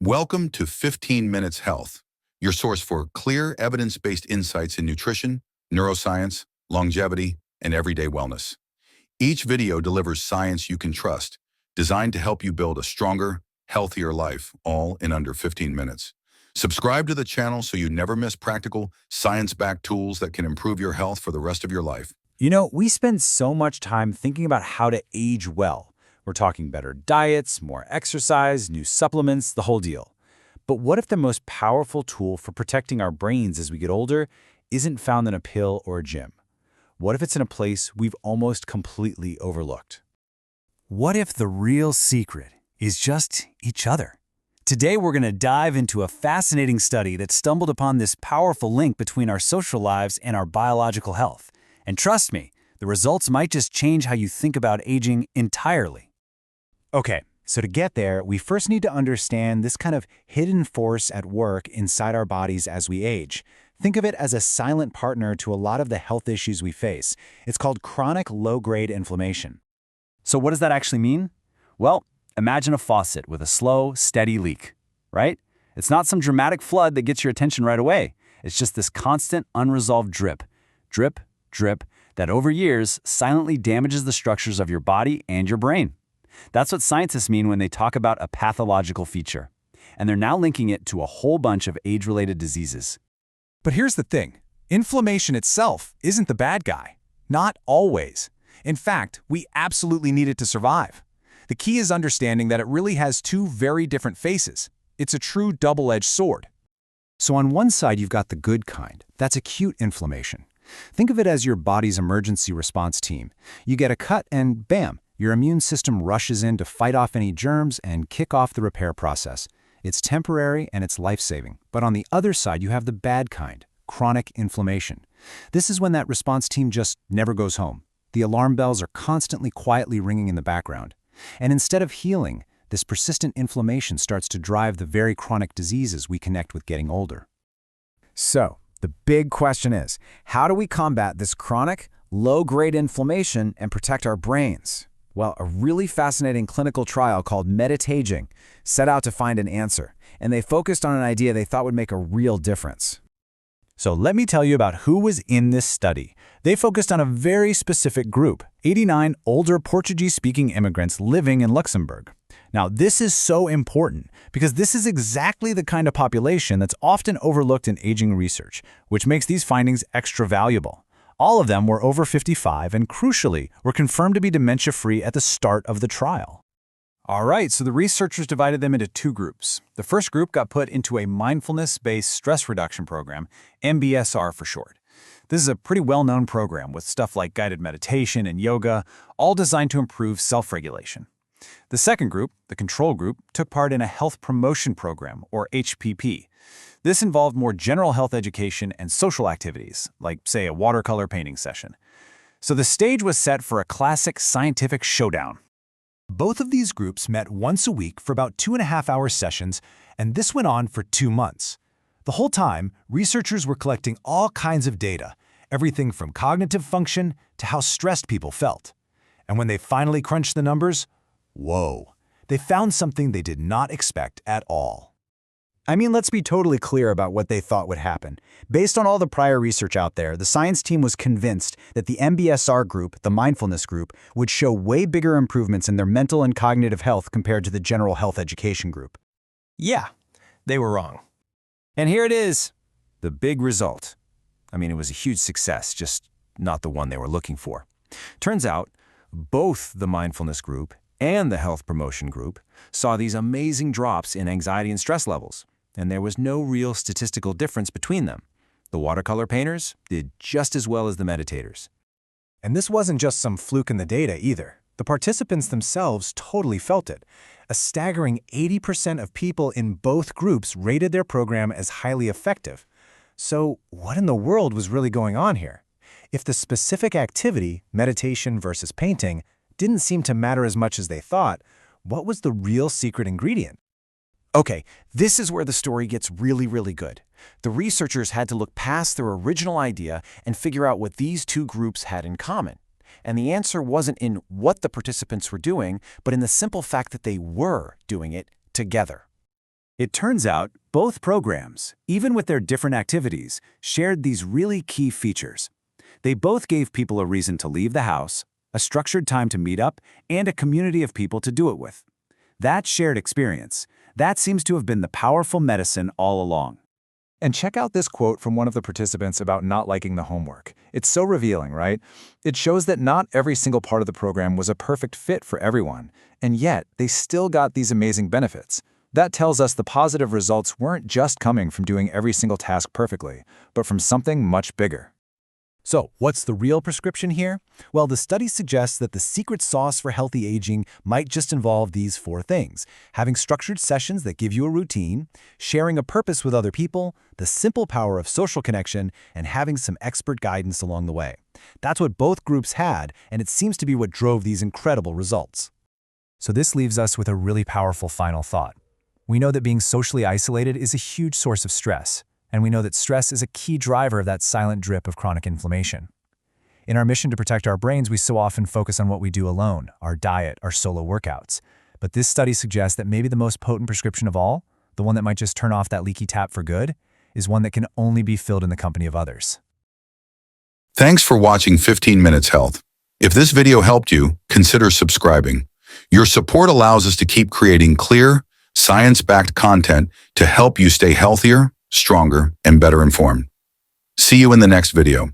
Welcome to 15 Minutes Health, your source for clear, evidence-based insights in nutrition, neuroscience, longevity, and everyday wellness. Each video delivers science you can trust, designed to help you build a stronger, healthier life, all in under 15 minutes. Subscribe to the channel so you never miss practical, science-backed tools that can improve your health for the rest of your life. We spend so much time thinking about how to age well. We're talking better diets, more exercise, new supplements, the whole deal. But what if the most powerful tool for protecting our brains as we get older isn't found in a pill or a gym? What if it's in a place we've almost completely overlooked? What if the real secret is just each other? Today, we're going to dive into a fascinating study that stumbled upon this powerful link between our social lives and our biological health. And trust me, the results might just change how you think about aging entirely. Okay, so to get there, we first need to understand this kind of hidden force at work inside our bodies as we age. Think of it as a silent partner to a lot of the health issues we face. It's called chronic low-grade inflammation. So what does that actually mean? Well, imagine a faucet with a slow, steady leak, right? It's not some dramatic flood that gets your attention right away. It's just this constant, unresolved drip, drip, drip, that over years silently damages the structures of your body and your brain. That's what scientists mean when they talk about a pathological feature. And they're now linking it to a whole bunch of age-related diseases. But here's the thing. Inflammation itself isn't the bad guy. Not always. In fact, we absolutely need it to survive. The key is understanding that it really has two very different faces. It's a true double-edged sword. So on one side, you've got the good kind. That's acute inflammation. Think of it as your body's emergency response team. You get a cut and bam, your immune system rushes in to fight off any germs and kick off the repair process. It's temporary and it's life-saving. But on the other side, you have the bad kind, chronic inflammation. This is when that response team just never goes home. The alarm bells are constantly quietly ringing in the background. And instead of healing, this persistent inflammation starts to drive the very chronic diseases we connect with getting older. So, the big question is, how do we combat this chronic, low-grade inflammation and protect our brains? Well, a really fascinating clinical trial called meta-analyses set out to find an answer, and they focused on an idea they thought would make a real difference. So let me tell you about who was in this study. They focused on a very specific group, 89 older Portuguese-speaking immigrants living in Luxembourg. Now, this is so important because this is exactly the kind of population that's often overlooked in aging research, which makes these findings extra valuable. All of them were over 55 and, crucially, were confirmed to be dementia-free at the start of the trial. All right, so the researchers divided them into two groups. The first group got put into a mindfulness-based stress reduction program, MBSR for short. This is a pretty well-known program with stuff like guided meditation and yoga, all designed to improve self-regulation. The second group, the control group, took part in a health promotion program, or HPP. This involved more general health education and social activities, like, say, a watercolor painting session. So the stage was set for a classic scientific showdown. Both of these groups met once a week for about 2.5-hour sessions, and this went on for 2 months. The whole time, researchers were collecting all kinds of data, everything from cognitive function to how stressed people felt. And when they finally crunched the numbers, whoa, they found something they did not expect at all. I mean, let's be totally clear about what they thought would happen. Based on all the prior research out there, the science team was convinced that the MBSR group, the mindfulness group, would show way bigger improvements in their mental and cognitive health compared to the general health education group. Yeah, they were wrong. And here it is, the big result. I mean, it was a huge success, just not the one they were looking for. Turns out, both the mindfulness group and the health promotion group saw these amazing drops in anxiety and stress levels, and there was no real statistical difference between them. The watercolor painters did just as well as the meditators. And this wasn't just some fluke in the data either. The participants themselves totally felt it. A staggering 80% of people in both groups rated their program as highly effective. So what in the world was really going on here? If the specific activity, meditation versus painting, didn't seem to matter as much as they thought, what was the real secret ingredient? Okay, this is where the story gets really, really good. The researchers had to look past their original idea and figure out what these two groups had in common. And the answer wasn't in what the participants were doing, but in the simple fact that they were doing it together. It turns out both programs, even with their different activities, shared these really key features. They both gave people a reason to leave the house, a structured time to meet up, and a community of people to do it with. That shared experience, that seems to have been the powerful medicine all along. And check out this quote from one of the participants about not liking the homework. It's so revealing, right? It shows that not every single part of the program was a perfect fit for everyone, and yet they still got these amazing benefits. That tells us the positive results weren't just coming from doing every single task perfectly, but from something much bigger. So, what's the real prescription here? Well, the study suggests that the secret sauce for healthy aging might just involve these 4 things: having structured sessions that give you a routine, sharing a purpose with other people, the simple power of social connection, and having some expert guidance along the way. That's what both groups had, and it seems to be what drove these incredible results. So this leaves us with a really powerful final thought. We know that being socially isolated is a huge source of stress, and we know that stress is a key driver of that silent drip of chronic inflammation. In our mission to protect our brains, we so often focus on what we do alone, our diet, our solo workouts. But this study suggests that maybe the most potent prescription of all, the one that might just turn off that leaky tap for good, is one that can only be filled in the company of others. Thanks for watching 15 Minutes Health. If this video helped you, consider subscribing. Your support allows us to keep creating clear, science-backed content to help you stay healthier, stronger, and better informed. See you in the next video.